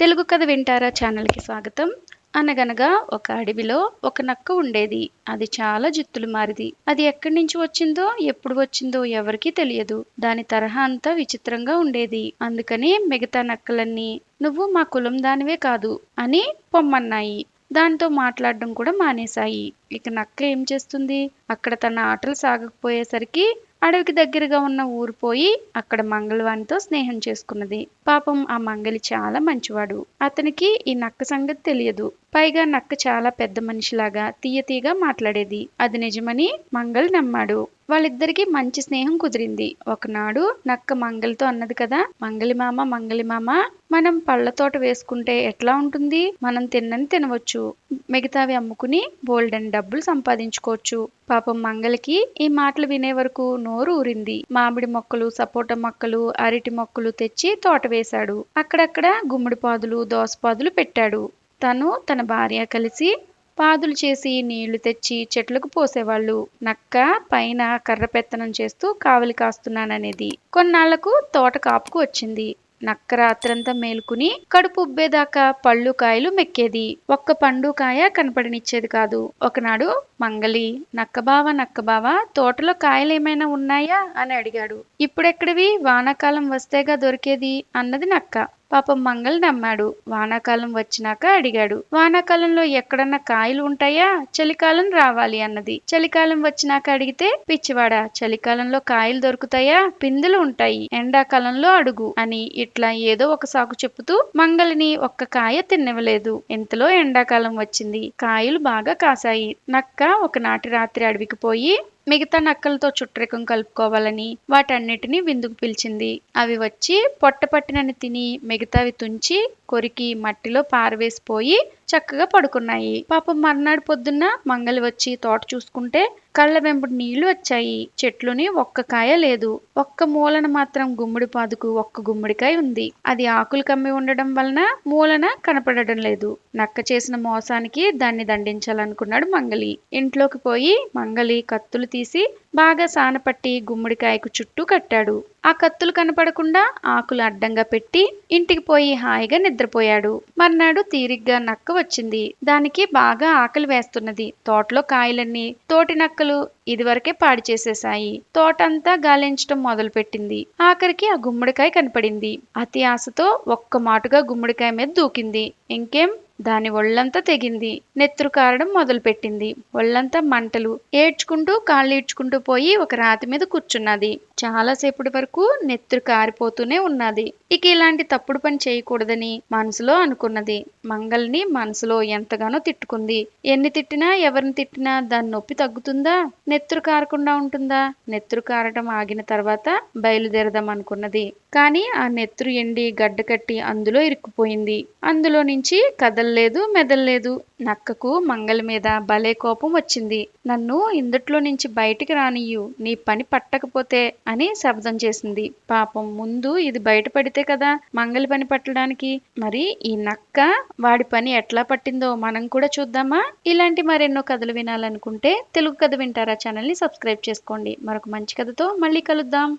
తెలుగు కథ వింటారా ఛానల్‌కి స్వాగతం. అనగనగా ఒక అడవిలో ఒక నక్క ఉండేది. అది చాలా జిత్తులు మారిది. అది ఎక్కడి నుంచి వచ్చిందో, ఎప్పుడు వచ్చిందో ఎవరికీ తెలియదు. దాని తరహా అంతా విచిత్రంగా ఉండేది. అందుకని మిగతా నక్కలన్నీ "నువ్వు మా కులం దానివే కాదు" అని పొమ్మన్నాయి. దాంతో మాట్లాడడం కూడా మానేశాయి. ఇక నక్క ఏం చేస్తుంది? అక్కడ తన ఆటలు సాగకపోయేసరికి అడవికి దగ్గరగా ఉన్న ఊరు పోయి అక్కడ మంగళవానితో స్నేహం చేసుకున్నది. పాపం ఆ మంగలి చాలా మంచివాడు. అతనికి ఈ నక్క సంగతి తెలియదు. పైగా నక్క చాలా పెద్ద మనిషిలాగా తీయగా మాట్లాడేది. అది నిజమని మంగల్ నమ్మాడు. వాళ్ళిద్దరికీ మంచి స్నేహం కుదిరింది. ఒకనాడు నక్క మంగలితో అన్నది కదా, మంగలి మామ, మనం పళ్ళ తోట వేసుకుంటే ఎట్లా ఉంటుంది? మనం తిన్నని తినవచ్చు, మిగతావి అమ్ముకుని బోల్డెన్ డబ్బులు సంపాదించుకోవచ్చు. పాపం మంగలికి ఈ మాటలు వినే వరకు నోరు ఊరింది. మామిడి మొక్కలు, సపోటా మొక్కలు, అరటి మొక్కలు తెచ్చి తోట వేశాడు. అక్కడక్కడ గుమ్మడి పాదులు, దోసపాదులు పెట్టాడు. తను తన భార్య కలిసి పాదులు చేసి నీళ్లు తెచ్చి చెట్లకు పోసేవాళ్ళు. నక్క పైన కర్ర పెత్తనం చేస్తూ కావలి కాస్తున్నాననేది. కొన్నాళ్లకు తోట కాపుకు వచ్చింది. నక్క రాత్రంతా మేలుకుని కడుపు ఉబ్బేదాకా పళ్ళు కాయలు మెక్కేది. ఒక్క పండు కాయ కనపడనిచ్చేది కాదు. ఒకనాడు మంగలి నక్క బావ తోటలో కాయలేమైనా ఉన్నాయా అని అడిగాడు. ఇప్పుడెక్కడివి, వానాకాలం వస్తేగా దొరికేది అన్నది నక్క. పాపం మంగల్ నమ్మాడు. వానాకాలం వచ్చినాక అడిగాడు. వానాకాలంలో ఎక్కడన్నా కాయలు ఉంటాయా? చలికాలం రావాలి అన్నది. చలికాలం వచ్చినాక అడిగితే, పిచ్చివాడా, చలికాలంలో కాయలు దొరుకుతాయా? పిందెలు ఉంటాయి, ఎండాకాలంలో అడుగు అని ఇట్లా ఏదో ఒక సాకు చెప్పుతూ మంగలిని ఒక్క కాయ తిన్నవలేదు. ఇంతలో ఎండాకాలం వచ్చింది. కాయలు బాగా కాసాయి. నక్క ఒకనాటి రాత్రి అడవికి పోయి మిగతా నక్కలతో చుట్టరికం కలుపుకోవాలని వాటన్నిటినీ విందుకు పిలిచింది. అవి వచ్చి పొట్ట పట్టినని తిని మిగతావి తుంచి కొరికి మట్టిలో పారవేసిపోయి చక్కగా పడుకున్నాయి. పాపం మర్నాడు పొద్దున్న మంగలి వచ్చి తోట చూసుకుంటే కళ్ళ వెంబడి నీళ్లు వచ్చాయి. చెట్లుని ఒక్క కాయ లేదు. ఒక్క మూలన మాత్రం గుమ్మడి పాదుకు ఒక్క గుమ్మడికాయ ఉంది. అది ఆకులు కమ్మి ఉండడం వలన మూలన కనపడడం లేదు. నక్క చేసిన మోసానికి దాన్ని దండించాలనుకున్నాడు మంగలి. ఇంట్లోకి పోయి మంగలి కత్తులు తీసి బాగా సానపట్టి గుమ్మడికాయకు చుట్టూ కట్టాడు. ఆ కత్తులు కనపడకుండా ఆకులు అడ్డంగా పెట్టి ఇంటికి పోయి హాయిగా నిద్రపోయాడు. మర్నాడు తీరిగ్గా నక్క వచ్చింది. దానికి బాగా ఆకలి వేస్తున్నది. తోటలో కాయలన్నీ తోటి నక్కలు ఇదివరకే పాడి చేసేశాయి. తోటంతా గాలించటం మొదలుపెట్టింది. ఆఖరికి ఆ గుమ్మడికాయ కనపడింది. అతి ఆశతో ఒక్క మాటుగా గుమ్మడికాయ మీద దూకింది. ఇంకేం, దాని ఒళ్ళంతా తెగింది. నెత్తురు కారడం మొదలుపెట్టింది. ఒళ్ళంతా మంటలు. ఏడ్చుకుంటూ కాళ్ళీడ్చుకుంటూ పోయి ఒక రాతి మీద కూర్చున్నది. చాలాసేపటి వరకు నెత్తురు కారిపోతూనే ఉన్నది. ఇక ఇలాంటి తప్పుడు పని చేయకూడదని మనసులో అనుకున్నది. మంగల్ని మనసులో ఎంతగానో తిట్టుకుంది. ఎన్ని తిట్టినా ఎవరిని తిట్టినా దాని నొప్పి తగ్గుతుందా? నెత్తురు కారకుండా ఉంటుందా? నెత్తురు కారటం ఆగిన తర్వాత బయలుదేరదాం అనుకున్నది. కానీ ఆ నెత్తురు ఎండి గడ్డకట్టి అందులో ఇరుక్కుపోయింది. అందులో నుంచి కదల్లేదు, మెదల్లేదు. నక్కకు మంగలి మీద భలే కోపం వచ్చింది. నన్ను ఇందుట్లో నుంచి బయటికి రానియ్యు, నీ పని పట్టకపోతే అని శబ్దం చేసింది. పాపం ముందు ఇది బయటపడితే కదా మంగలి పని పట్టడానికి. మరి ఈ నక్క వాడి పని ఎట్లా పట్టిందో మనం కూడా చూద్దామా? ఇలాంటి మరెన్నో కథలు వినాలనుకుంటే తెలుగు కథ వింటారా ఛానల్ని సబ్స్క్రైబ్ చేసుకోండి. మరొక మంచి కథతో మళ్ళీ కలుద్దాం.